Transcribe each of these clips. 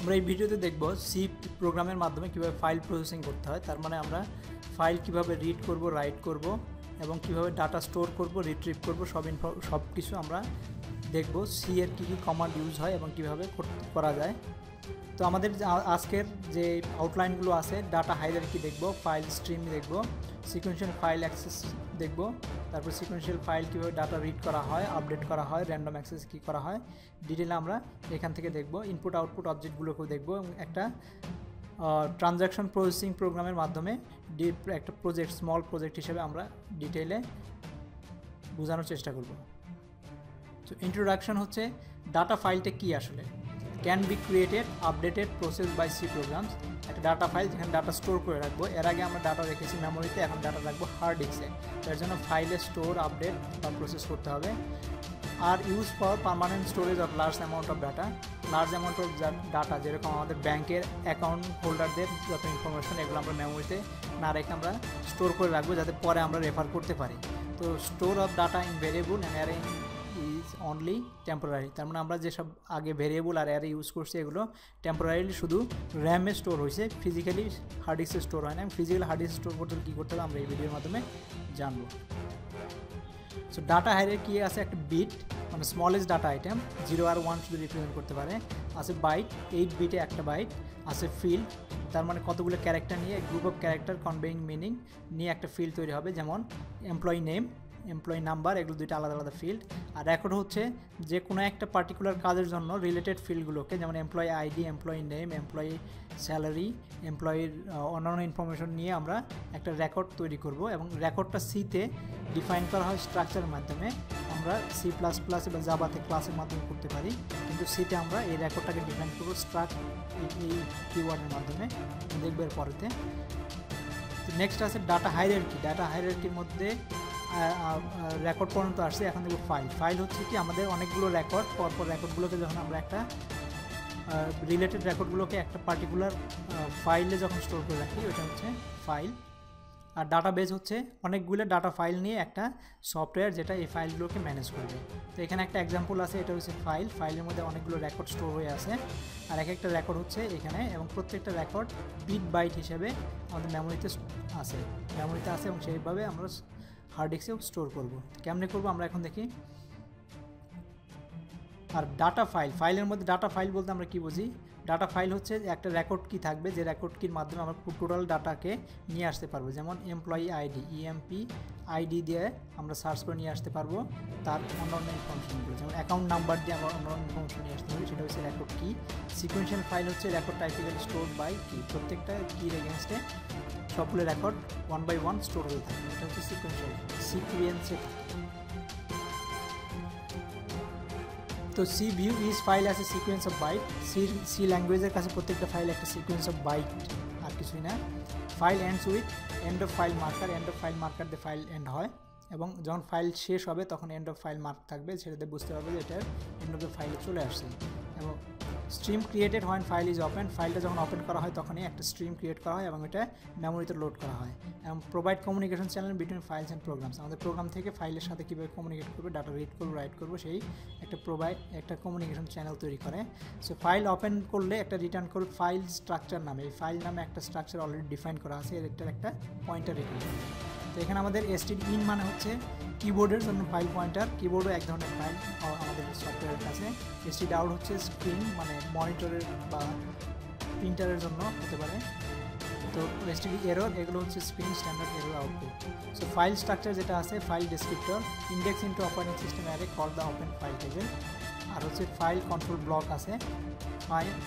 আমরা এই ভিডিওতে দেখব সি প্রোগ্রামের মাধ্যমে কিভাবে ফাইল প্রসেসিং করতে হয়। তার মানে আমরা ফাইল কিভাবে রিড করব, রাইট করব এবং কিভাবে ডাটা স্টোর করব, রিট্রিভ করব, সব কিছু আমরা দেখব। সি এর কী কী কমান্ড ইউজ হয় এবং কিভাবে করা যায়। তো আমাদের আজকের যে আউটলাইনগুলো আছে, ডাটা হাইরার্কি দেখব, ফাইল স্ট্রিম দেখব, সিকোয়েন্সিয়াল ফাইল অ্যাক্সেস দেখব, তারপর সিকোয়েন্সিয়াল ফাইল কীভাবে ডাটা রিড করা হয়, আপডেট করা হয়, র্যান্ডম অ্যাক্সেস কী করা হয়, ডিটেলে আমরা এখান থেকে দেখব। ইনপুট আউটপুট অবজেক্টগুলোকেও দেখব এবং একটা ট্রানজ্যাকশন প্রসেসিং প্রোগ্রামের মাধ্যমে একটা প্রজেক্ট, স্মল প্রজেক্ট হিসেবে আমরা ডিটেলে বোঝানোর চেষ্টা করব। তো ইন্ট্রোডাকশন হচ্ছে ডাটা ফাইলটা কী আসলে। Can be created, updated, process by C programs. একটা ডাটা ফাইল যেখানে ডাটা স্টোর করে রাখবো। এর আগে আমরা ডাটা রেখেছি মেমোরিতে, এখন ডাটা রাখবো হার্ড ডিস্কে। তার জন্য ফাইলে স্টোর, আপডেট বা প্রসেস করতে হবে। আর use for permanent storage of large amount of data. Large amount of data, যেরকম আমাদের ব্যাংকের অ্যাকাউন্ট হোল্ডারদের যত ইনফরমেশন, এগুলো আমরা মেমোরিতে না রেখে আমরা স্টোর করে রাখবো, যাতে পরে আমরা রেফার করতে পারি। তো store of data in variable and array is only temporary. তার মানে আমরা যেসব আগে ভেরিয়েবল আর অ্যারে ইউজ করছি, এগুলো টেম্পোরারিলি শুধু র্যামে স্টোর হয়েছে, ফিজিক্যালি হার্ড ডিস্কে স্টোর হয় না। ফিজিক্যালি হার্ড ডিস্ক স্টোর করতে কী করতে হবে আমরা এই ভিডিওর মাধ্যমে জানবো। সো ডাটা হাইরার্কি আছে একটা বিট, মানে স্মলেস্ট ডাটা আইটেম, 0 আর 1 শুধু রিপ্রেজেন্ট করতে পারে। আছে বাইট, 8 বিটে একটা বাইট। আছে ফিল্ড, তার মানে কতগুলো ক্যারেক্টার নিয়ে, group of character conveying meaning নিয়ে একটা ফিল্ড তৈরি হবে, যেমন এমপ্লয়ি নেম, এমপ্লয়ি নাম্বার, এগুলো দুইটা আলাদা আলাদা ফিল্ড। আর রেকর্ড হচ্ছে যে কোনো একটা পার্টিকুলার কাজের জন্য রিলেটেড ফিল্ডগুলোকে, যেমন employee ID, employee name, employee salary, এমপ্লয়ির অন্যান্য ইনফরমেশন নিয়ে আমরা একটা রেকর্ড তৈরি করব। এবং রেকর্ডটা সিতে ডিফাইন করা হয় স্ট্রাকচারের মাধ্যমে। আমরা সি প্লাস প্লাস বা জাভাতে ক্লাসের মাধ্যমে করতে পারি, কিন্তু সিতে আমরা এই রেকর্ডটাকে ডিফাইন করবো স্ট্রাক এই কিওয়ার্ডের মাধ্যমে, দেখবো এর পরেতে। তো নেক্সট আছে ডাটা হাইরার্কি। ডাটা হাইরার্কির মধ্যে রেকর্ড পর্যন্ত আসছে, এখন দেখব ফাইল। ফাইল হচ্ছে কি আমাদের অনেকগুলো রেকর্ড, পরপর রেকর্ডগুলোকে যখন আমরা একটা রিলেটেড রেকর্ডগুলোকে একটা পার্টিকুলার ফাইলে যখন স্টোর করে রাখি, ওটা হচ্ছে ফাইল। আর ডাটাবেজ হচ্ছে অনেকগুলো ডাটা ফাইল নিয়ে একটা সফটওয়্যার, যেটা এই ফাইলগুলোকে ম্যানেজ করবে। তো এখানে একটা এক্সাম্পল আছে, এটা হচ্ছে ফাইল। ফাইলের মধ্যে অনেকগুলো রেকর্ড স্টোর হয়ে আছে, আর এক একটা রেকর্ড হচ্ছে এখানে, এবং প্রত্যেকটা রেকর্ড বিট বাইট হিসেবে আমাদের মেমোরিতে আছে এবং সেইভাবে আমরা হার্ড ডিস্কেও স্টোর করব। কেমনে করব আমরা এখন দেখি। আর ডাটা ফাইল, ফাইলের মধ্যে ডাটা ফাইল বলতে আমরা কি বুঝি। ডাটা ফাইল হচ্ছে একটা রেকর্ড কি থাকবে, যে রেকর্ড কির মাধ্যমে আমরা টোটাল ডাটাকে নিয়ে আসতে পারবো। যেমন এমপ্লয়ি আইডি, ইএমপি আইডি দিয়ে আমরা সার্চ করে নিয়ে আসতে পারবো তার অন্যান্য ইনফরমেশনগুলো, যেমন অ্যাকাউন্ট নাম্বার দিয়ে আমরা অন্যান্য ইনফরমেশন নিয়ে আসতে পারি, সেটা হচ্ছে রেকর্ড কি। সিকোয়েন্সিয়াল ফাইল হচ্ছে রেকর্ড টাইপিক্যালি স্টোর বাই কি, প্রত্যেকটা কির এগেনস্টে সবগুলো রেকর্ড 1 বাই 1 স্টোর হয়ে থাকে, এটা হচ্ছে সিকোয়েন্সিয়াল সিকোয়েন্সে। তো C view is file as a sequence of byte. C ল্যাঙ্গুয়েজের কাছে প্রত্যেকটা ফাইল একটা সিকোয়েন্স অফ বাইট, আর কিছুই না। File ends with and of file marker. And of file marker দিয়ে ফাইল এন্ড হয়, এবং যখন ফাইল শেষ হবে তখন এন্ড অফ ফাইল মার্ক থাকবে, সেটাতে বুঝতে পারবে যে এটার এন্ড অফ দ্য ফাইলে চলে আসছে। এবং স্ট্রিম ক্রিয়েটেড হয় ফাইল ইজ ওপেন। ফাইলটা যখন ওপেন করা হয় তখনই একটা স্ট্রিম ক্রিয়েট করা হয় এবং এটা মেমোরিতে লোড করা হয়। এবং provide communication channel between files and programs. আমাদের প্রোগ্রাম থেকে ফাইলের সাথে কীভাবে কমিউনিকেট করবে, ডাটা রিড করবো, রাইট করবো, সেই একটা কমিউনিকেশন চ্যানেল তৈরি করে। সো ফাইল ওপেন করলে একটা রিটার্ন করবে ফাইল স্ট্রাকচার নামে। এই ফাইল নামে একটা স্ট্রাকচার অলরেডি ডিফাইন করা আছে, এটার একটা পয়েন্টার রিটার্ন করবে। তো এখানে আমাদের std_in মানে হচ্ছে কিবোর্ডের জন্য ফাইল পয়েন্টার। কিবোর্ডও এক ধরনের ফাইল আমাদের সফটওয়্যারের কাছে। std_out হচ্ছে স্ক্রিন, মানে মনিটরের বা প্রিন্টারের জন্য হতে পারে। তো std_error, এগুলো হচ্ছে screen standard error output. So file structure যেটা আছে, file descriptor, index into operating system array call the open file table. আর হচ্ছে ফাইল কন্ট্রোল ব্লক আছে,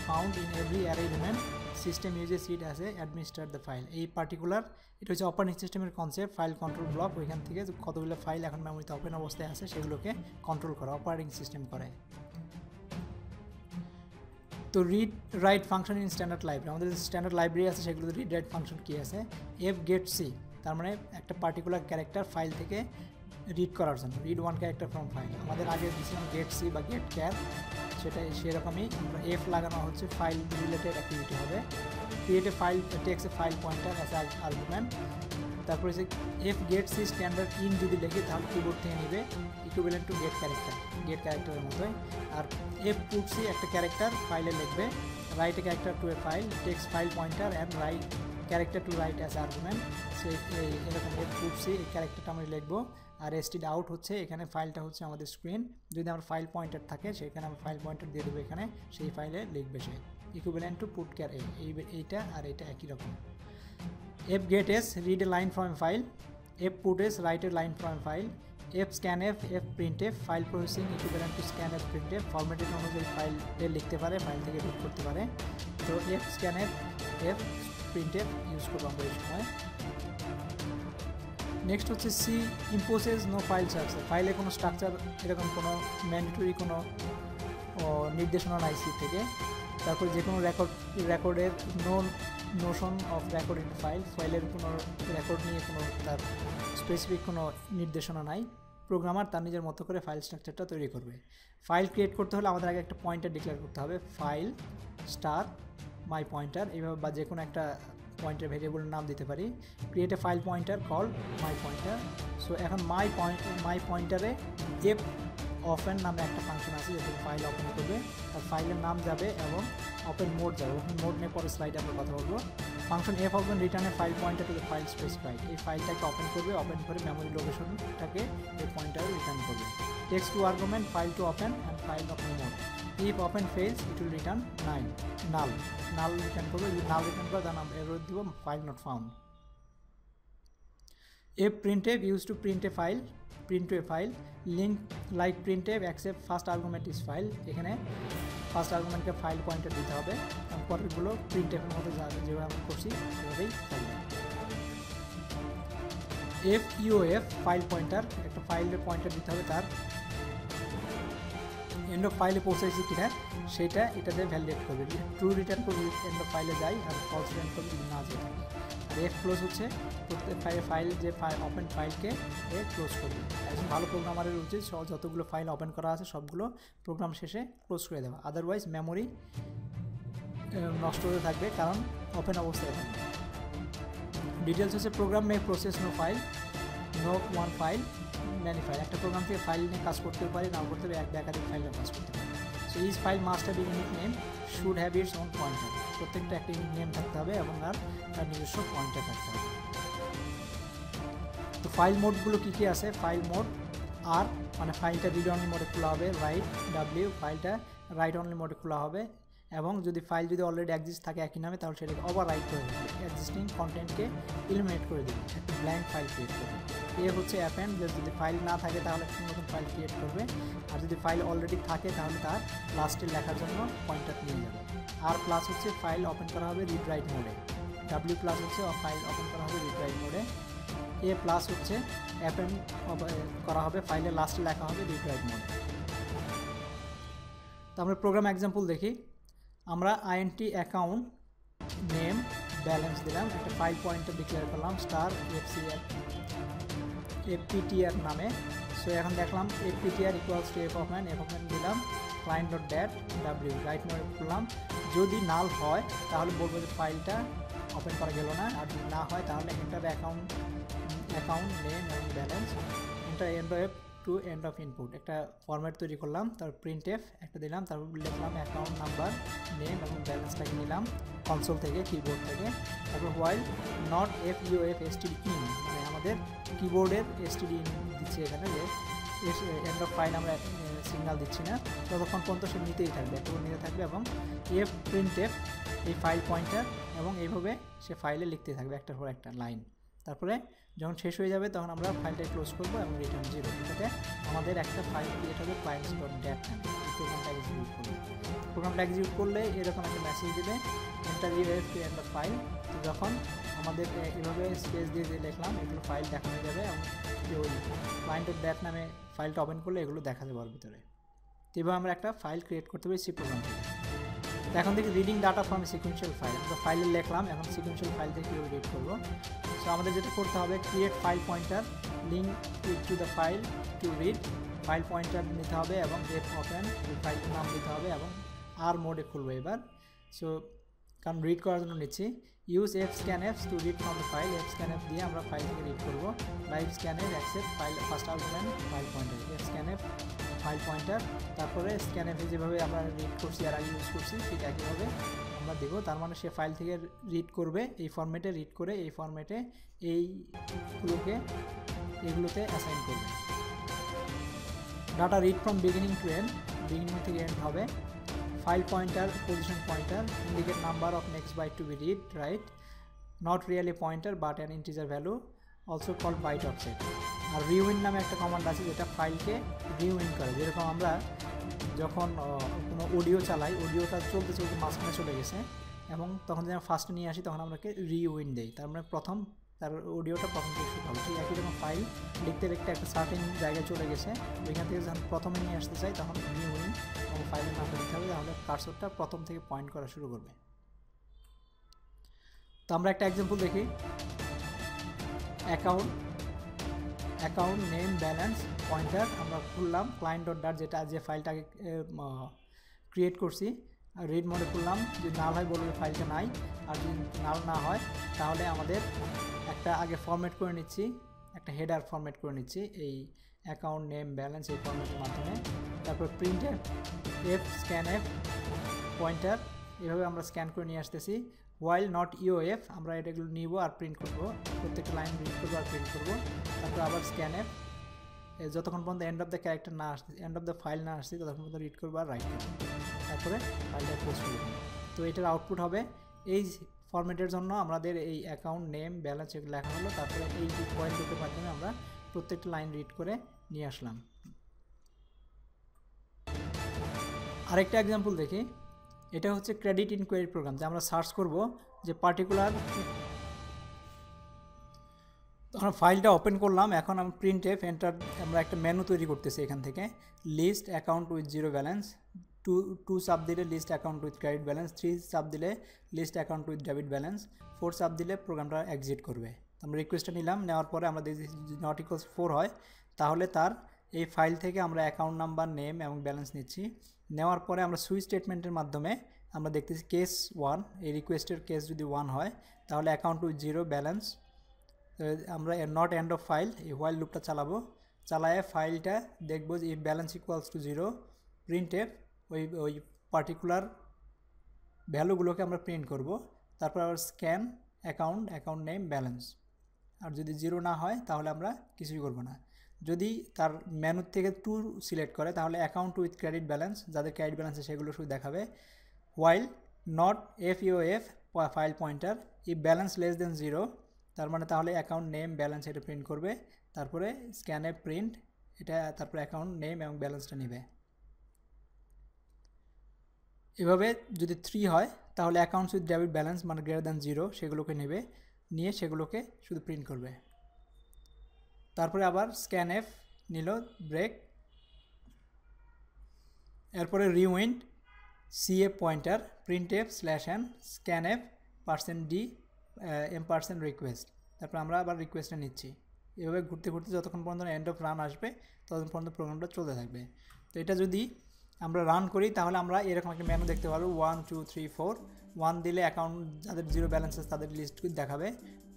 found in every array element, system uses it as a administrate the file. এই particular এটা হচ্ছে operating সিস্টেমের concept. File control block, ওইখান থেকে কতগুলো ফাইল এখন মেমোরিতে ওপেন অবস্থায় আছে সেগুলোকে কন্ট্রোল করা অপারেটিং সিস্টেম করে। তো read write function in standard library, আমাদের স্ট্যান্ডার্ড লাইব্রেরি আছে সেগুলোতে রিড রাইট ফাংশন কী আছে। এফ গেট সি, তার মানে একটা পার্টিকুলার ক্যারেক্টার ফাইল থেকে রিড করার জন্য, read one character from file. আমাদের আগে দিয়েছিলাম গেট সি বা গেট ক্যার, সেটা সেরকমই আমরা এফ লাগানো হচ্ছে ফাইল রিলেটেড অ্যাক্টিভিটি হবে। Create a file takes a file pointer as argument. তারপরে হচ্ছে F get C standard in যদি লেখে তাহলে কিবোর্ড থেকে নেবে ইকুইভ্যালেন্ট টু গেট ক্যারেক্টারের মতোই। আর এফ পুট সি একটা ক্যারেক্টার ফাইলে লিখবে, write a character to a file, takes file pointer and write character to write as argument। সেই এরকম puts এই ক্যারেক্টারটা আমরা লিখবো আর std out হচ্ছে এখানে ফাইলটা হচ্ছে আমাদের স্ক্রিন। যদি আমার ফাইল পয়েন্টার থাকে সেখানে আমরা ফাইল পয়েন্টার দিয়ে দেবো, এখানে সেই ফাইলে লিখবে সে ইকুইভ্যালেন্ট টু পুট ক্যার এইটা আর এটা একই রকম। f get s read a line from a file, f put s write a line from a file, f scanf, f printf file processing equivalent to scanf printf formatted অনুযায়ী ফাইলে লিখতে পারে, file থেকে read করতে পারে। তো f scanf, f printf use করবো আমরা এই সময়। নেক্সট হচ্ছে সি ইম্পোজেস নো ফাইল স্ট্রাকচার, ফাইলে কোনো স্ট্রাকচার এরকম কোনো ম্যান্ডেটরি কোনো নির্দেশনা নাই সি থেকে। তারপর যে কোনো রেকর্ডের Notion of record in file, ফাইলের কোনো রেকর্ড নিয়ে কোনো তার স্পেসিফিক কোনো নির্দেশনা নাই। প্রোগ্রামার তার নিজের মতো করে ফাইল স্ট্রাকচারটা তৈরি করবে। ফাইল ক্রিয়েট করতে হলে আমাদের আগে একটা পয়েন্টার ডিক্লেয়ার করতে হবে, ফাইল স্টার মাই পয়েন্টার, এইভাবে বা যে কোনো একটা পয়েন্টার ভেরিয়েবলের নাম দিতে পারি। Create a file pointer call my pointer. So এখন মাই পয়েন্টারে এফ ওপেন নামে একটা ফাংশন আছে যেটা ফাইল ওপেন করবে, তার ফাইলের নাম যাবে এবং ওপেন মোড যাবে। ওপেন মোড নিয়ে পরে স্লাইডে আমরা কথা বলবো। ফাংশন এফ ওপেন রিটার্নে file pointer to the file specified, এই ফাইলটাকে ওপেন করবে, ওপেন করে মেমোরি লোকেশনটাকে এই পয়েন্টারে রিটার্ন করবে। Takes two argument file to open and file open mode. if open fails it will return null return করবে। যদি null return করে তার নাম এরর দিব file not found। if printf used to print to a file link like printf except first argument is file, এখানে first আর্গুমেন্টকে file pointer দিতে হবে এবং পরেরগুলো printf এর মতো যেভাবে আমরা করছি সেভাবেই থাকবে। if eof ফাইল পয়েন্টার, একটা ফাইলের পয়েন্টার দিতে হবে, তার এন্ড অফ ফাইলে পৌঁছেছি কিনা সেটা এটাতে ভ্যালিডেট করবে। ট্রু রিটার্ন করবে এন্ড অফ ফাইলে যাই, আর ফলস রিটার্ন করবে যদি না যায় থাকে। আর এফ ক্লোজ হচ্ছে প্রত্যেক ফাইল যে ওপেন ফাইলকে এ ক্লোজ করবে। একজন ভালো প্রোগ্রামারের উচিত যতগুলো ফাইল ওপেন করা আছে সবগুলো প্রোগ্রাম শেষে ক্লোজ করে দেওয়া, আদারওয়াইজ মেমোরি নষ্ট হতে থাকবে কারণ ওপেন অবস্থায় থাকবে। ডিটেলস হচ্ছে program may process no one file many file, একটা প্রোগ্রাম থেকে ফাইল নিয়ে কাজ করতে পারি, নাও করতে পারি, একাধিক ফাইল নিয়ে কাজ করতে পারি। So is file must have unique name should have its own pointer, প্রত্যেকটা একটা ইউনিক নেম থাকতে হবে এবং তার নিজস্ব পয়েন্টার থাকতে হবে। তো ফাইল মোডগুলো কী কী আছে? ফাইল মোড আর মানে ফাইলটা রিড অনলি মোডে খোলা হবে, রাইট ডাব্লিউ ফাইলটা রাইট অনলি মোডে খোলা হবে, এবং যদি ফাইল যদি অলরেডি এক্সিস্ট থাকে একই নামে তাহলে সেটাকে ওভার রাইট করে দেবে, এক্সিস্টিং কন্টেন্টকে এলিমিনেট করে দেবে, একটা ব্ল্যাঙ্ক ফাইল ক্রিয়েট করবে। এ হচ্ছে অ্যাপেন্ড, যদি ফাইল না থাকে তাহলে নতুন ফাইল ক্রিয়েট করবে, আর যদি ফাইল অলরেডি থাকে তাহলে তার লাস্টে লেখার জন্য পয়েন্টার নিয়ে যাবে। আর প্লাস হচ্ছে ফাইল ওপেন করা হবে রিড রাইট মোডে, ডাব্লিউ প্লাস হচ্ছে ফাইল ওপেন করা হবে রিড রাইট মোডে, এ প্লাস হচ্ছে অ্যাপেন্ড করা হবে ফাইলের লাস্টে লেখা হবে রিড রাইট মোডে। তো আমরা প্রোগ্রাম এক্সাম্পল দেখি। আমরা আইএনটি অ্যাকাউন্ট নেম ব্যালেন্স দিলাম, একটা ফাইল পয়েন্টার ডিক্লেয়ার করলাম স্টার fptr নামে। সো এখন দেখলাম fptr equals to f open দিলাম, client dot dat W write মোডে করলাম। যদি নাল হয় তাহলে বলবো যে ফাইলটা ওপেন করা গেল না, আর যদি না হয় তাহলে এন্টার অ্যাকাউন্ট নেম এবং balance, enter end of to end of input, একটা ফরম্যাট তৈরি করলাম, তারপর printf একটা দিলাম, তারপর লিখলাম অ্যাকাউন্ট নাম্বার নেম এবং ব্যালেন্সটাকে নিলাম কনসোল থেকে, কিবোর্ড থেকে। তারপর while not fuof std in, মানে আমাদের কিবোর্ডের std in দিচ্ছে এখানে, যে এন্ড অফ ফাইল আমরা সিগন্যাল দিচ্ছি না, ততক্ষণ পর্যন্ত সে নিতেই থাকবে, এতক্ষণ নিতে থাকবে, এবং f printf এই ফাইল পয়েন্টার, এবং এইভাবে সে ফাইলে লিখতে থাকবে একটার পর একটা লাইন। তারপরে যখন শেষ হয়ে যাবে তখন আমরা ফাইলটা ক্লোজ করবো এবং রিটার্ন 0, এটাতে আমাদের একটা ফাইল ক্রিয়েট হবে clients ডট ড্যাট নামে। এই প্রোগ্রামটা এক্সিকিউট করবে, প্রোগ্রামটা এক্সিকিউট করলে এরকম একটা মেসেজ দেবে enter EOF to end of file. তো যখন আমাদের এভাবে স্পেস দিয়ে লিখলাম এগুলো ফাইল দেখানো যাবে, এবং ওই ক্লায়েন্ট ডট ড্যাট নামে ফাইলটা ওপেন করলে এগুলো দেখা যাবে ওর ভিতরে। তো এভাবে আমরা একটা ফাইল ক্রিয়েট করতে পারি সি প্রোগ্রাম থেকে। এখন থেকে reading data from sequential file, আমরা ফাইলে লিখলাম, এখন সিকুয়েন্সিয়াল ফাইল থেকে কীভাবে রিড করবো। সো আমাদের যেটা করতে হবে create file pointer link to the file to read, file pointer নিতে হবে এবং এফ ওপেন ফাইলটার নাম দিতে হবে এবং আর মোডে খুলবো এবার। সো কারণ রিড করার জন্য নিচ্ছি, use F scanf to read from the file, F scanf দিয়ে আমরা ফাইল থেকে রিড করবো। Live scanf accept file first argument file pointer, F scanf file pointer, তারপরে স্ক্যানএফে যেভাবে আমরা রিড করছি আর আগে ইউজ করছি ঠিক একইভাবে আমরা দেবো। তার মানে সে ফাইল থেকে রিড করবে, এই ফরম্যাটে রিড করে এই ফরম্যাটে এগুলোতে অ্যাসাইন করবে। Data read from beginning to end, beginning থেকে এন্ড হবে। File pointer, position pointer, indicate number of next byte to be read write, not really pointer but an integer value, also called byte offset. আর rewind নামে একটা command আছে যেটা ফাইলকে রিউইন করে। যেরকম আমরা যখন কোনো অডিও চালাই, অডিওটা চলতে চলতে মাঝখানে চলে গেছে এবং তখন যখন ফার্স্টে নিয়ে আসি তখন আমরাকে রিউইন দেই, তার মানে তার অডিওটা প্রথম থেকে শুরু হবে। ঠিক একই রকম ফাইল লিখতে লিখতে একটা সার্টেন জায়গায় চলে গেছে, ওইখান থেকে যখন প্রথমে নিয়ে আসতে চাই তখন রিউইন এবং ফাইলের নামটা দিতে হবে, তাহলে কার্সরটা প্রথম থেকে পয়েন্ট করা শুরু করবে। তো আমরা একটা এক্সাম্পল দেখি। অ্যাকাউন্ট নেম ব্যালেন্স পয়েন্টার আমরা খুললাম client.dart, যেটা যে ফাইলটাকে ক্রিয়েট করছি, রিড মোডে খুললাম। যদি নাল হয় বলবে ফাইলটা নাই, আর যদি নাল না হয় তাহলে আমাদের একটা আগে ফরম্যাট করে নিচ্ছি, একটা হেডার ফরম্যাট করে নিচ্ছি এই অ্যাকাউন্ট নেম ব্যালেন্স এই ফরম্যাটের মাধ্যমে। তারপর printf scanf পয়েন্টার, এভাবে আমরা স্ক্যান করে নিয়ে আসতেছি। while not eof আমরা এটাগুলো নিব আর প্রিন্ট করব, প্রত্যেকটা লাইন রিড করবো আর প্রিন্ট করবো। তারপর আবার scanf, যতক্ষণ পর্যন্ত এন্ড অফ দ্য ক্যারেক্টার না আসছে, এন্ড অফ দ্য ফাইল না আসছে ততক্ষণ পর্যন্ত রিড করবো আর রাইট করবো, তারপরে ফাইলটা পোস্ট করবো। তো এটার আউটপুট হবে এই ফরম্যাটের জন্য আমাদের এই অ্যাকাউন্ট নেম ব্যালেন্স এগুলো লেখা হলো। তারপরে এই পয়েন্ট গ্রুপের মাধ্যমে আমরা প্রত্যেকটা লাইন রিড করে নিয়ে আসলাম। আরেকটা এক্সাম্পল দেখি। এটা হচ্ছে ক্রেডিট ইনকোয়ারি প্রোগ্রাম, যে আমরা সার্চ করব যে পার্টিকুলার, তখন ফাইলটা ওপেন করলাম। এখন আমরা printf এন্টার, আমরা একটা মেনু তৈরি করতেছি এখান থেকে। List account with zero balance, two সাব দিলে list account with credit balance, 3 সাব দিলে list account with debit balance, 4 সাব দিলে প্রোগ্রামটা এক্সিট করবে। আমরা রিকোয়েস্টটা নিলাম, নেওয়ার পরে আমরা যদি নট ইকুয়ালস 4 হয় তাহলে তার এই ফাইল থেকে আমরা অ্যাকাউন্ট নাম্বার, নেম এবং ব্যালেন্স নিচ্ছি। নেওয়ার পরে আমরা সুইচ স্টেটমেন্টের মাধ্যমে আমরা দেখতেছি কেস 1, এই রিকোয়েস্টের কেস যদি 1 হয় তাহলে অ্যাকাউন্ট উইথ জিরো ব্যালেন্স, আমরা নট এন্ড অফ ফাইল এই হোয়াইল লুপটা চালাবো। চালায় ফাইলটা দেখবো যে if balance equals to 0, printf ওই পার্টিকুলার ভ্যালুগুলোকে আমরা প্রিন্ট করব। তারপর আবার স্ক্যান অ্যাকাউন্ট নেম ব্যালেন্স, আর যদি 0 না হয় তাহলে আমরা কিছুই করব না। যদি তার মেনু থেকে 2 সিলেক্ট করে তাহলে অ্যাকাউন্ট উইথ ক্রেডিট ব্যালেন্স, যাদের ক্রেডিট ব্যালেন্স আছে সেগুলো শুধু দেখাবে। While not FEOF file pointer, if balance less than 0, তার মানে তাহলে অ্যাকাউন্ট নেম ব্যালেন্স এটা প্রিন্ট করবে। তারপরে স্ক্যানে প্রিন্ট এটা, তারপরে অ্যাকাউন্ট নেম এবং ব্যালেন্সটা নেবে। এভাবে যদি 3 হয় তাহলে অ্যাকাউন্টস উইথ ডেবিট ব্যালেন্স মানে গ্রেটার দ্যান 0 সেগুলোকে নেবে, নিয়ে সেগুলোকে শুধু প্রিন্ট করবে। তারপরে আবার scanf নিল ব্রেক, এরপরে rewind CF pointer, printf /n scanf %d %request, তারপর আমরা আবার রিকোয়েস্টটা নিচ্ছি। এভাবে ঘুরতে ঘুরতে যতক্ষণ পর্যন্ত এন্ড অফ রান আসবে ততক্ষণ পর্যন্ত প্রোগ্রামটা চলতে থাকবে। তো এটা যদি আমরা রান করি তাহলে আমরা এরকম একটা মেনু দেখতে পারবো 1 2 3 4। 1 দিলে অ্যাকাউন্ট যাদের জিরো ব্যালেন্স আছে তাদের লিস্ট দেখাবে,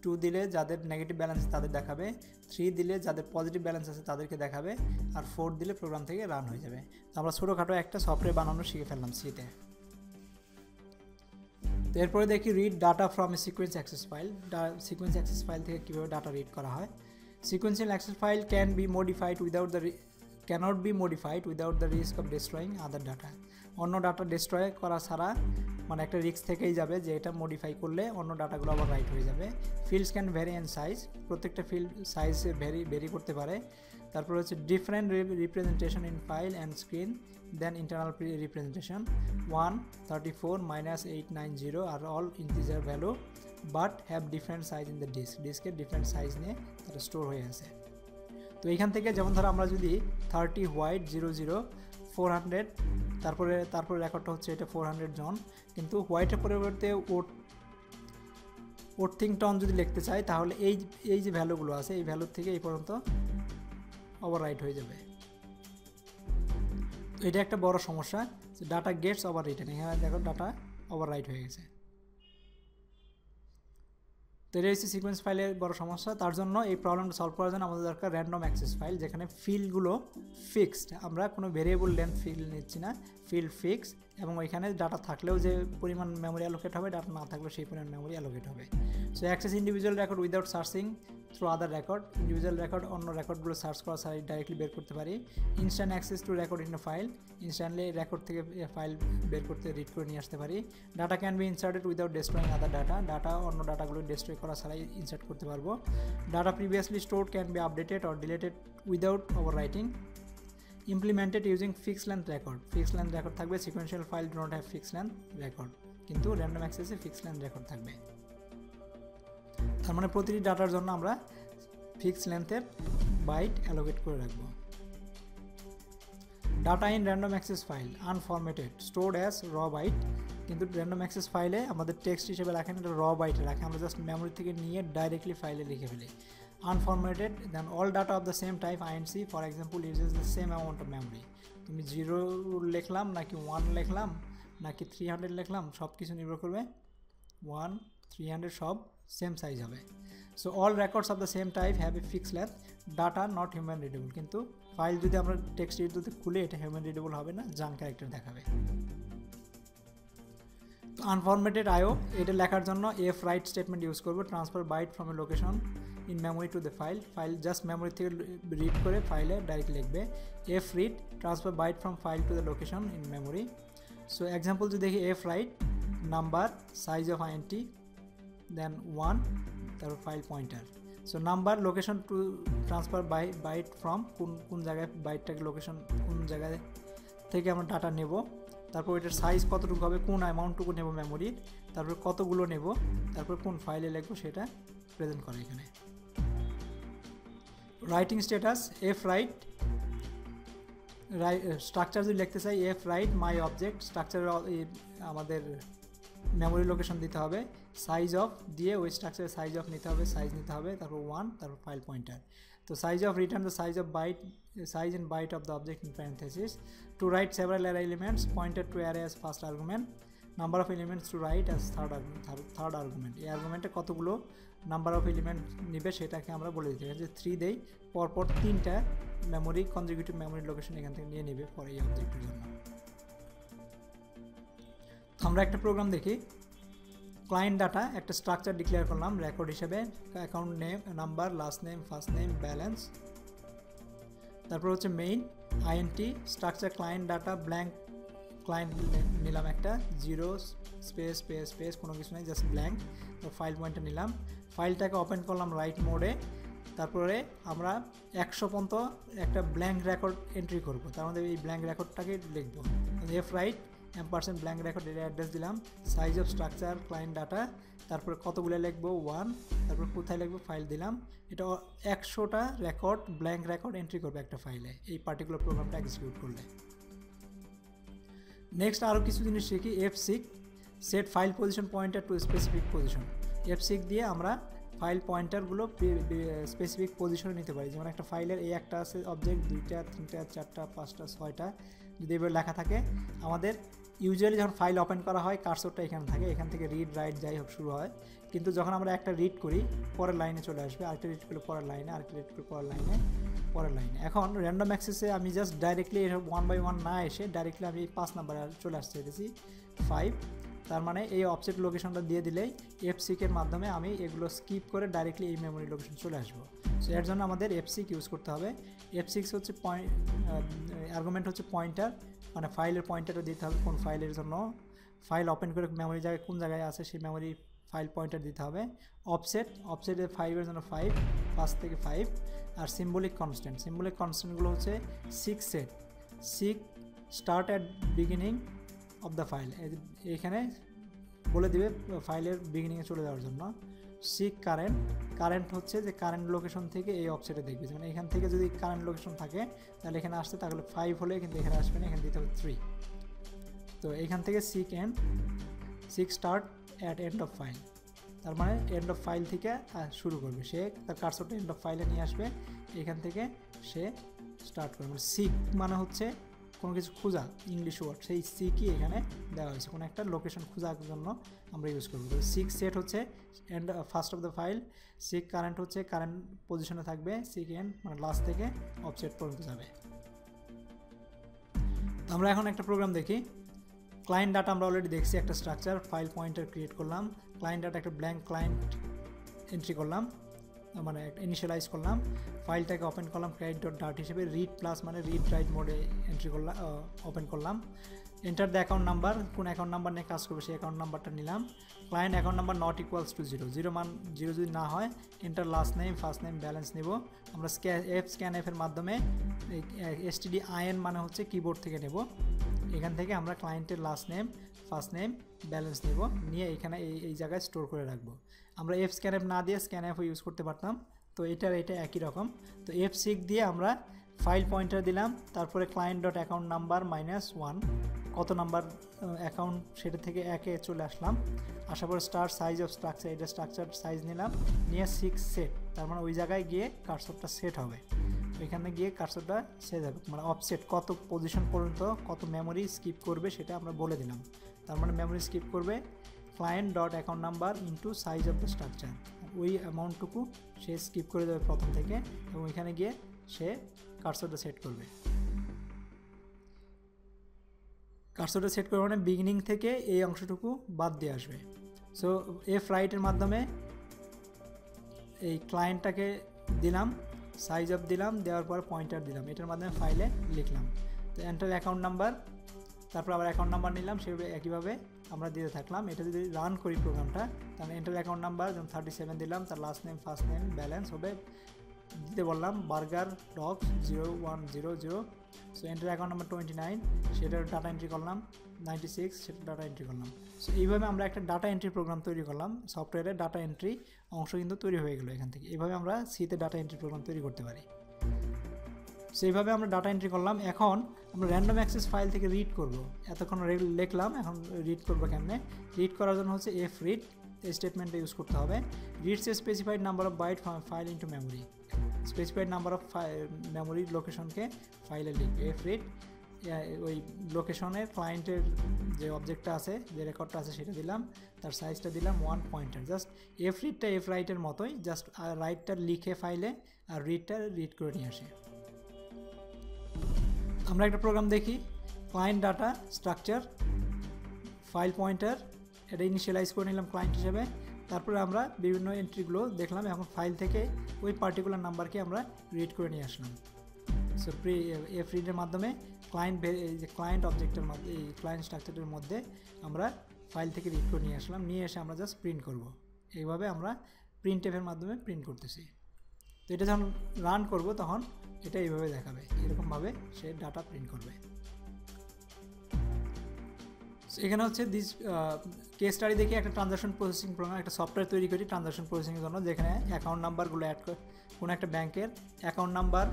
2 দিলে যাদের নেগেটিভ ব্যালেন্স আছে তাদের দেখাবে, 3 দিলে যাদের পজিটিভ ব্যালেন্স আছে তাদেরকে দেখাবে, আর 4 দিলে প্রোগ্রাম থেকে রান হয়ে যাবে। তো আমরা ছোটোখাটো একটা সফটওয়্যার বানানো শিখে ফেললাম সিতে। তো এরপরে দেখি read data from a sequence access file. Sequence access file থেকে কীভাবে ডাটা রিড করা হয়। Sequential access file cannot be modified without the risk of destroying other data. অন্য ডাটা ডিস্ট্রয় করা ছাড়া, মানে একটা রিস্ক থেকেই যাবে যে এটা মডিফাই করলে অন্য ডাটাগুলো আবার রাইট হয়ে যাবে। Fields can vary in size, প্রত্যেকটা ফিল্ড সাইজ ভ্যারি করতে পারে। তারপর হচ্ছে different representation in file and screen than internal representation. 1 34 -890 are all integer value but have different size in the ডিস্কের ডিফারেন্ট সাইজ নিয়ে তারা স্টোর হয়ে আছে। তো এইখান থেকে যেমন ধরো আমরা যদি 30 হোয়াইট 00 400, তারপরে রেকর্ডটা হচ্ছে এটা 400 জন, কিন্তু হোয়াইটের পরিবর্তে ওর্থিংটন যদি লিখতে চাই তাহলে এই যে ভ্যালুগুলো আছে এই ভ্যালুর থেকে এই পর্যন্ত ওভাররাইট হয়ে যাবে। তো এটা একটা বড় সমস্যা, ডাটা গেটস ওভার রিটেন। এখানে দেখো ডাটা ওভাররাইট হয়ে গেছে। তো এটা হচ্ছে সিকোয়েন্স ফাইলের বড় সমস্যা। তার জন্য এই প্রবলেমটা সলভ করার জন্য আমাদের দরকার র্যান্ডম অ্যাক্সেস ফাইল, যেখানে ফিল্ডগুলো ফিক্সড, আমরা কোনো ভেরিয়েবল লেন্থ ফিল্ড নিচ্ছি না, ফিল্ড ফিক্স, এবং ওইখানে ডাটা থাকলেও যে পরিমাণ মেমোরি অ্যালোকেট হবে, ডাটা না থাকলেও সেই পরিমাণ মেমোরি অ্যালোকেট হবে। So access individual record without searching through other record, individual record অন্য রেকর্ডগুলো সার্চ করা ছাড়াই ডাইরেক্টলি বের করতে পারি। Instant access to record in file, instantly record থেকে ফাইল বের করতে রিড করে নিয়ে আসতে পারি। Data can be inserted without destroying other data, data অন্য ডাটাগুলো ডেস্ট্রয় করা ছাড়াই ইনসার্ট করতে পারবো। Data previously stored can be updated or deleted without over writing. Implemented using fixed length record, fixed length record থাকবে, sequential file do not have fixed length record, কিন্তু random অ্যাক্সেসে fixed length record থাকবে। তার মানে প্রতিটি ডাটার জন্য আমরা ফিক্সড লেন্থের বাইট অ্যালোকেট করে রাখবো। Data in random access file unformatted stored as raw byte, কিন্তু র্যান্ডম অ্যাক্সেস ফাইলে আমাদের টেক্সট হিসেবে রাখেন, এটা র বাইটে রাখে, আমরা জাস্ট মেমোরি থেকে নিয়ে ডাইরেক্টলি ফাইলে লিখে ফেলি। Unformatted, then all data of the same type INC for example uses the same amount of memory, তুমি 0 লিখলাম নাকি 1 লিখলাম নাকি 300 লিখলাম সব কিছু নির্ভর করবে 1 300 সব সেম সাইজ হবে। So all records of the same type have a fixed length, data not human readable, কিন্তু ফাইল যদি আমরা টেক্সট এডিটরতে খুলে এটা হিউম্যান রিডেবল হবে না, জাঙ্ক ক্যারেক্টার দেখাবে। আনফরম্যাটেড আইও, এটা লেখার জন্য এফ রাইট স্টেটমেন্ট ইউজ করবো, transfer byte from a location in memory to the file, file just memory থেকে রিড করে ফাইলে ডাইরেক্ট লিখবে। F read transfer byte from file to the location in memory. So example যদি দেখি F write number size of INT then 1 তারপর file pointer. So number location to transfer byte from কোন জায়গায় বাইটটাকে location কোন জায়গায় থেকে আমরা ডাটা নেব, তারপর এটার সাইজ কতটুকু হবে, কোন অ্যামাউন্টটুকু নেব মেমোরির, তারপর কতগুলো নেব, তারপর কোন ফাইলে লিখবো সেটা প্রেজেন্ট করে এখানে। Writing status F right structure যদি লিখতে চাই F right my object, structure আমাদের মেমোরি লোকেশন দিতে হবে, সাইজ অফ দিয়ে ওই স্ট্রাকচারের সাইজ অফ নিতে হবে, সাইজ নিতে হবে, তারপর 1 তারপর ফাইল পয়েন্টার। তো size of return the size of byte, size and byte of the object in parentheses. To write several array elements, pointed to array as first argument, number of elements to write as third argument. এই আর্গুমেন্টে কতগুলো number of element নেবে সেটাকে আমরা বলে দিতে পারি যে 3 দেই, পরপর 3টা মেমোরি কনজিকিউটিভ মেমোরি লোকেশন এখান থেকে নিয়ে নেবে পরে এই অবজেক্টের জন্য। আমরা একটা প্রোগ্রাম দেখি, ক্লায়েন্ট ডাটা একটা স্ট্রাকচার ডিক্লেয়ার করলাম রেকর্ড হিসেবে, account name, number, last name, first name, balance, তারপর হচ্ছে main INT structure client data blank, client নিলাম একটা 0 স্পেস স্পেস স্পেস কোনো কিছু নেই জাস্ট ব্ল্যাঙ্ক, ফাইল পয়েন্টটা নিলাম, ফাইলটাকে ওপেন করলাম রাইট মোডে, তারপরে আমরা 100 পর্যন্ত একটা ব্ল্যাঙ্ক রেকর্ড এন্ট্রি করবো, তার মধ্যে এই ব্ল্যাঙ্ক রেকর্ডটাকে লিখবো, এফ রাইট % ব্ল্যাঙ্ক রেকর্ড এর অ্যাড্রেস দিলাম, size of structure client data, তারপরে কতগুলো লিখবো 1, তারপর কোথায় লিখবো ফাইল দিলাম, এটা 100টা রেকর্ড ব্ল্যাঙ্ক রেকর্ড এন্ট্রি করবে একটা ফাইলে এই পার্টিকুলার প্রোগ্রামটা এক্সিকিউট করলে। নেক্সট আরও কিছু জিনিস শিখি, F6 set file position pointer two specific position, F6 দিয়ে আমরা ফাইল পয়েন্টারগুলো স্পেসিফিক পজিশনে নিতে পারি, যেমন একটা ফাইলের এই একটা আছে অবজেক্ট 2টা 3টা 4টা 5টা 6টা যদি এবার লেখা থাকে, আমাদের ইউজুয়ালি যখন ফাইল ওপেন করা হয় কার্সরটা এখানে থাকে, এখান থেকে রিড রাইট যাই হোক শুরু হয়, কিন্তু যখন আমরা একটা রিড করি পরের লাইনে চলে আসবে, আরেকটা রিড করলে পরের লাইনে, আরেকটা রিড করলে পরের লাইনে, পরের লাইনে। এখন র্যান্ডম অ্যাক্সেসে আমি জাস্ট ডাইরেক্টলি 1 বাই 1 না এসে ডাইরেক্টলি আমি 5 নাম্বারে চলে আসতে চাইতেছি 5, তার মানে এই অবজেক্ট লোকেশনটা দিয়ে দিলেই F6 এর মাধ্যমে আমি এগুলো স্কিপ করে ডাইরেক্টলি এই মেমোরি লোকেশন চলে আসবো। সো এর জন্য আমাদের F6 ইউজ করতে হবে। F6 হচ্ছে আর্গুমেন্ট হচ্ছে পয়েন্টার, মানে ফাইলের পয়েন্টারটা দিতে হবে কোন ফাইলের জন্য, ফাইল ওপেন করে মেমোরি জায়গায় কোন জায়গায় আছে সেই মেমোরি ফাইল পয়েন্টার দিতে হবে। অফসেটের 5-এর জন্য 5 থেকে 5, আর সিম্বলিক কনস্ট্যান্টগুলো হচ্ছে 6 set, 6 start at beginning of the file, এখানে বলে দিবে ফাইলের বিগিনিংয়ে চলে যাওয়ার জন্য। 6 কারেন্ট হচ্ছে যে কারেন্ট লোকেশন থেকে এই অফসেটে দেখবে, মানে এখান থেকে যদি কারেন্ট লোকেশন থাকে তাহলে এখানে আসতে, তাহলে 5 হলে কিন্তু এখানে আসবে না, এখানে দিতে হবে 3। তো এখান থেকে 6 start at and of file, তার মানে এন্ড অফ ফাইল থেকে শুরু করবে, সে তার কার্সরটা এন্ড অফ ফাইলে নিয়ে আসবে, এখান থেকে সে স্টার্ট করবে। 6 মানে হচ্ছে কোনো কিছু খোঁজা, ইংলিশ ওয়ার্ড, সেই সিকই এখানে দেওয়া হয়েছে, কোনো একটা লোকেশন খোঁজার জন্য আমরা ইউজ করবো। তো সিক সেট হচ্ছে end first of the file, seek current হচ্ছে কারেন্ট পজিশনে থাকবে, সিক এন্ড মানে লাস্ট থেকে অফসেট পর্যন্ত যাবে। আমরা এখন একটা প্রোগ্রাম দেখি। ক্লায়েন্ট ডাটা আমরা অলরেডি দেখছি, একটা স্ট্রাকচার ফাইল পয়েন্টার ক্রিয়েট করলাম, ক্লায়েন্ট ডাটা একটা ব্ল্যাঙ্ক ক্লায়েন্ট এন্ট্রি করলাম, মানে ইনিশিয়ালাইজ করলাম, ফাইলটাকে ওপেন করলাম ক্লায়েন্ট ডট ডাট হিসেবে, রিড প্লাস মানে রিড রাইট মোডে এন্ট্রি করলাম, ওপেন করলাম, এন্টার দ্য অ্যাকাউন্ট নাম্বার, কোন অ্যাকাউন্ট নাম্বার নিয়ে কাজ করবে সেই অ্যাকাউন্ট নাম্বারটা নিলাম, client account number not equals to 0, 0 মান 0 যদি না হয় enter last name first name balance নেব। আমরা স্ক্যান এফের মাধ্যমে stdin মানে হচ্ছে কিবোর্ড থেকে নেব, এখান থেকে আমরা ক্লায়েন্টের last name first name balance নেব, নিয়ে এখানে এই জায়গায় স্টোর করে রাখবো। আমরা স্ক্যান এফ না দিয়ে স্ক্যান এফও ইউজ করতে পারতাম, তো এটা একই রকম। তো F6 দিয়ে আমরা ফাইল পয়েন্টার দিলাম, তারপরে ক্লায়েন্ট ডট অ্যাকাউন্ট নাম্বার -1, কত নাম্বার অ্যাকাউন্ট সেটা থেকে 1-এ চলে আসলাম, আসার পর স্টার সাইজ অফ স্ট্রাকচার, এটা স্ট্রাকচার সাইজ নিলাম, নিয়ে 6 সেট, তার মানে ওই জায়গায় গিয়ে কার্সরটা সেট হবে, ওইখানে গিয়ে কার্সরটা সেট হবে, মানে অফসেট কত পজিশন পর্যন্ত কত মেমোরি স্কিপ করবে সেটা আমরা বলে দিলাম। তার মানে মেমোরি স্কিপ করবে client dot account number into size of the structure, ওই অ্যামাউন্টটুকু সে স্কিপ করে দেবে প্রথম থেকে, এবং এখানে গিয়ে সে কার্সরটা সেট করবে। কার্সরটা সেট করবে মানে বিগিনিং থেকে এই অংশটুকু বাদ দিয়ে আসবে। সো এফ রাইটের মাধ্যমে এই ক্লায়েন্টটাকে দিলাম, সাইজ অফ দিলাম, দেওয়ার পর পয়েন্টার দিলাম, এটার মাধ্যমে ফাইলে লিখলাম। তো এন্টার অ্যাকাউন্ট নাম্বার, তারপর আবার অ্যাকাউন্ট নাম্বার নিলাম, সেভাবে একইভাবে আমরা দিতে থাকলাম। এটা যদি রান করি প্রোগ্রামটা, তাহলে এন্টার অ্যাকাউন্ট নাম্বার যেমন 37 দিলাম, তার last name first name balance হবে, দিতে বললাম burger dog 0100। So enter account number 29, সেটার ডাটা এন্ট্রি করলাম, 96 সেটা ডাটা এন্ট্রি করলাম। সো এইভাবে আমরা একটা ডাটা এন্ট্রি প্রোগ্রাম তৈরি করলাম, সফটওয়্যারে ডাটা এন্ট্রি অংশ কিন্তু তৈরি হয়ে গেলো এখান থেকে। এইভাবে আমরা সিতে ডাটা এন্ট্রি প্রোগ্রাম তৈরি করতে পারি। সেইভাবে আমরা ডাটা এন্ট্রি করলাম। এখন আমরা র্যান্ডম অ্যাক্সেস ফাইল থেকে রিড করব, এতক্ষণ লিখলাম, এখন রিড করবো কেমনে। রিড করার জন্য হচ্ছে এফ রিড এই স্টেটমেন্টটা ইউজ করতে হবে। Reads a specified number of byte file into memory, specified number of মেমোরির লোকেশনকে ফাইলে লিখবে। এফ রিড ওই লোকেশনের ক্লায়েন্টের যে অবজেক্টটা আছে, যে রেকর্ডটা আছে সেটা দিলাম, তার সাইজটা দিলাম 1 পয়েন্টার। জাস্ট এফ রিডটা এফ রাইটের মতোই, জাস্ট রাইটটা লিখে ফাইলে আর রিডটা রিড করে নিয়ে আসে। আমরা একটা প্রোগ্রাম দেখি, client data structure file pointer, এটা ইনিশিয়ালাইজ করে নিলাম ক্লায়েন্ট হিসেবে। তারপরে আমরা বিভিন্ন এন্ট্রিগুলো দেখলাম, এখন ফাইল থেকে ওই পার্টিকুলার নাম্বারকে আমরা রিড করে নিয়ে আসলাম। সো এফ রিডের মাধ্যমে ক্লায়েন্ট অবজেক্টের মধ্যে, এই ক্লায়েন্ট স্ট্রাকচারের মধ্যে আমরা ফাইল থেকে রিড করে নিয়ে আসলাম, নিয়ে এসে আমরা জাস্ট প্রিন্ট করব। এইভাবে আমরা প্রিন্ট এফের মাধ্যমে প্রিন্ট করতেছি। তো এটা যখন রান করব তখন এটা এইভাবে দেখাবে, এরকমভাবে সে ডাটা প্রিন্ট করবে। এখানে হচ্ছে দিস কেস স্টাডি দেখে একটা ট্রানজাকশন প্রসেসিং প্রোগ্রাম, একটা সফটওয়্যার তৈরি করি ট্রানজাকশন প্রসেসিংয়ের জন্য, যেখানে অ্যাকাউন্ট নাম্বারগুলো অ্যাড করে, কোনো একটা ব্যাংকের অ্যাকাউন্ট নাম্বার,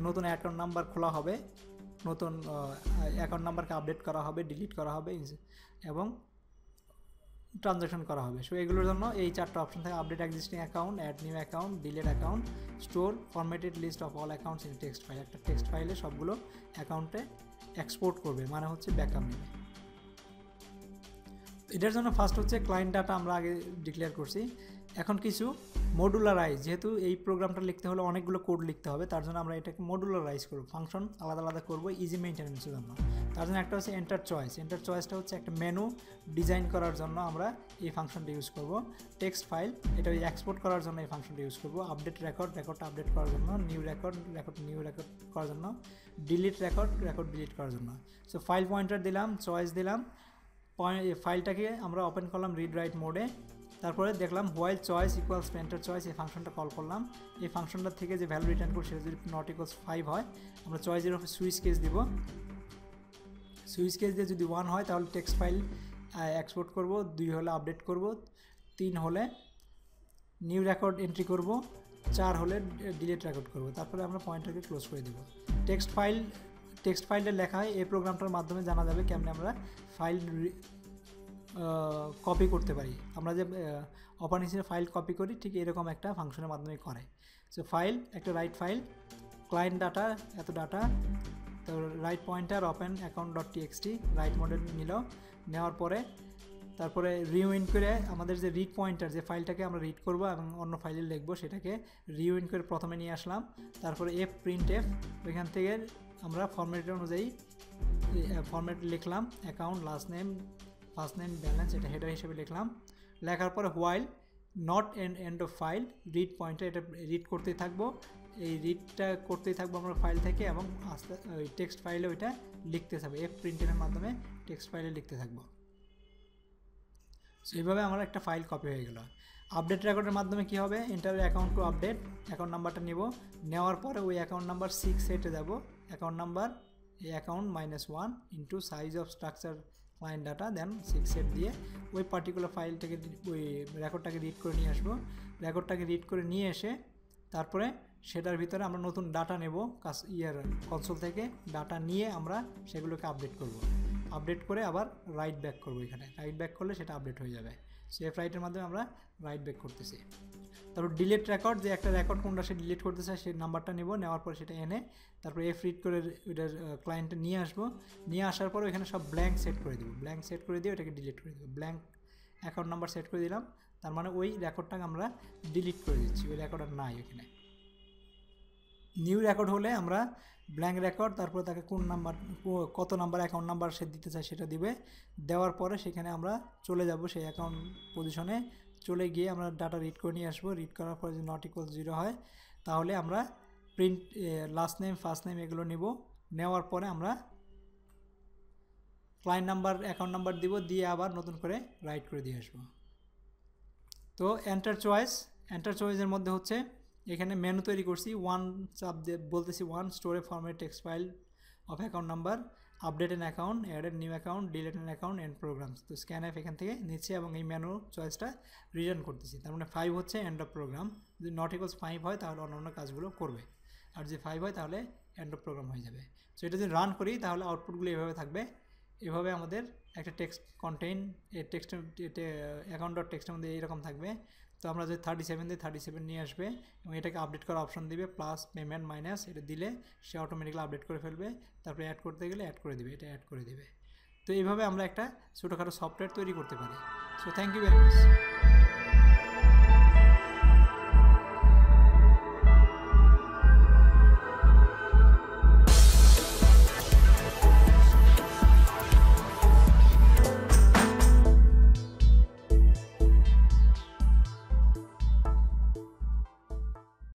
নতুন অ্যাকাউন্ট নাম্বার খোলা হবে, নতুন অ্যাকাউন্ট নাম্বারকে আপডেট করা হবে, ডিলিট করা হবে এবং ট্রানজাকশন করা হবে। সো এগুলোর জন্য এই 4টা অপশন থাকে, update existing account, add new account, delete account, store formatted list of all accounts in text file. একটা টেক্সট ফাইলে সবগুলো অ্যাকাউন্টে এক্সপোর্ট করবে, মানে হচ্ছে ব্যাকআপ নেবে। এটার জন্য ফার্স্ট হচ্ছে ক্লায়েন্ট ডাটা আমরা আগে ডিক্লেয়ার করছি। এখন কিছু মডুলারাইজ, যেহেতু এই প্রোগ্রামটা লিখতে হলে অনেকগুলো কোড লিখতে হবে, তার জন্য আমরা এটাকে মডুলারাইজ করবো, ফাংশন আলাদা আলাদা করবো ইজি মেইনটেন্যান্সের জন্য। তার জন্য একটা হচ্ছে এন্টার চয়েস। এন্টার চয়েসটা হচ্ছে একটা মেনু ডিজাইন করার জন্য আমরা এই ফাংশনটা ইউজ করব। টেক্সট ফাইল, এটা এক্সপোর্ট করার জন্য এই ফাংশনটা ইউজ করব। আপডেট রেকর্ডটা আপডেট করার জন্য, নিউ রেকর্ড করার জন্য, ডিলিট রেকর্ড ডিলিট করার জন্য। সো ফাইল পয়েন্টার দিলাম, চয়েস দিলাম, ফাইলটাকে আমরা ওপেন করলাম রিড রাইট মোডে। তারপরে দেখলাম while choice equals enter choice, এই ফাংশনটা কল করলাম। এই ফাংশনটা থেকে যে ভ্যালু রিটার্ন করছে সেটা যদি নট ইকুয়ালস 5 হয়, আমরা চয়েসের উপরে সুইচ কেস দিব। সুইচ কেস দিয়ে যদি 1 হয় তাহলে টেক্সট ফাইল এক্সপোর্ট করব, 2 হলে আপডেট করব, 3 হলে নিউ রেকর্ড এন্ট্রি করব, 4 হলে ডিলিট রেকর্ড করব। তারপরে আমরা পয়েন্টারকে ক্লোজ করে দেব। টেক্সট ফাইলটা লেখা হয় এই প্রোগ্রামটার মাধ্যমে জানা যাবে কেমনে আমরা ফাইল কপি করতে পারি। আমরা যে অপারেশনের ফাইল কপি করি ঠিক এরকম একটা ফাংশনের মাধ্যমে করে। সো ফাইল একটা রাইট ফাইল, ক্লায়েন্ট ডাটা, এত ডাটা তো right pointer open account dot TXT right মোডে নিল, নেওয়ার পরে তারপরে রিউইন্ড করে আমাদের যে রিড পয়েন্টার যে ফাইলটাকে আমরা রিড করব এবং অন্য ফাইলে লিখবো সেটাকে রিউইন্ড করে প্রথমে নিয়ে আসলাম। তারপরে এফ প্রিন্ট এফ, ওইখান থেকে আমরা ফরম্যাট অনুযায়ী ফরম্যাট লিখলাম, account last name first name balance, এটা হেডার হিসেবে লিখলাম। লেখার পরে while not and of file read pointer, এটা রিড করতেই থাকবো, এই রিডটা করতেই থাকবো আমরা ফাইল থেকে, এবং আস্তে ওই টেক্সট ফাইলে ওইটা লিখতে থাকবো, এফ প্রিন্টের মাধ্যমে টেক্সট ফাইলে লিখতে থাকবো। সো এইভাবে আমার একটা ফাইল কপি হয়ে গেল। আপডেট রেকর্ডের মাধ্যমে কি হবে, enter account to update, account নাম্বারটা নেব, নেওয়ার পরে ওই অ্যাকাউন্ট নাম্বার 6 সেটে যাব, অ্যাকাউন্ট নাম্বার এই account -1 into size of structure client data, then 6 set দিয়ে ওই পার্টিকুলার ফাইলটাকে ওই রেকর্ডটাকে রিড করে নিয়ে আসবো। রেকর্ডটাকে রিড করে নিয়ে এসে তারপরে সেটার ভিতরে আমরা নতুন ডাটা নেব কনসোল থেকে, ডাটা নিয়ে আমরা সেগুলোকে আপডেট করব, আপডেট করে আবার রাইট ব্যাক করবো, এখানে রাইট ব্যাক করলে সেটা আপডেট হয়ে যাবে। সেফ রাইটের মাধ্যমে আমরা রাইট ব্যাক করতেছি। তারপর ডিলিট রেকর্ড, যে একটা রেকর্ড কোনটা সে ডিলিট করতে চায় সেই নাম্বারটা নেব, নেওয়ার পরে সেটা এনে তারপরে এফ রিড করে ওইটার ক্লায়েন্টে নিয়ে আসবো, নিয়ে আসার পরে এখানে সব ব্ল্যাঙ্ক সেট করে দেবো, ব্ল্যাঙ্ক সেট করে দিয়ে ওটাকে ডিলিট করে দেবো, ব্ল্যাঙ্ক অ্যাকাউন্ট নাম্বার সেট করে দিলাম, তার মানে ওই রেকর্ডটাকে আমরা ডিলিট করে দিচ্ছি, ওই রেকর্ড আর নাই এখানে। নিউ রেকর্ড হলে আমরা ব্ল্যাঙ্ক রেকর্ড, তারপরে তাকে কোন নাম্বার কত নাম্বার অ্যাকাউন্ট নাম্বার সে দিতে চায় সেটা দিবে, দেওয়ার পরে সেখানে আমরা চলে যাব সেই অ্যাকাউন্ট পজিশনে, চলে গিয়ে আমরা ডাটা রিড করে নিয়ে আসবো, রিড করার পরে যদি নট ইকুয়াল 0 হয় তাহলে আমরা print last name first name এগুলো নিব, নেওয়ার পরে আমরা ক্লায়েন্ট নাম্বার অ্যাকাউন্ট নাম্বার দিব, দিয়ে আবার নতুন করে রাইট করে দিয়ে আসবো। তো এন্টার চয়েসের মধ্যে হচ্ছে এখানে মেনু তৈরি করছি, বলতেছি 1 স্টোরে format text file of account number, update an account, add new account, delete an account, end programs. তো স্ক্যান অ্যাপ এখান থেকে নিচ্ছে এবং এই মেনু চয়েসটা রিটার্ন করতেছি, তার মানে 5 হচ্ছে এন্ড অফ প্রোগ্রাম, যদি নট ইকুয়ালস 5 হয় তাহলে অন্যান্য কাজগুলো করবে, আর যে 5 হয় তাহলে এন্ড অফ প্রোগ্রাম হয়ে যাবে। সো এটা যদি রান করি তাহলে আউটপুটগুলো এভাবে থাকবে। এভাবে আমাদের একটা text contain text account dot টেক্সটের মধ্যে এইরকম থাকবে। তো আমরা যদি 37 দিই 37 নিয়ে আসবে এবং এটাকে আপডেট করার অপশন দিবে, প্লাস পেমেন্ট মাইনাস, এটা দিলে সে অটোমেটিক্যালি আপডেট করে ফেলবে, তারপরে অ্যাড করতে গেলে অ্যাড করে দিবে, এটা অ্যাড করে দিবে। তো এইভাবে আমরা একটা ছোটোখাটো সফটওয়্যার তৈরি করতে পারি। So thank you very much.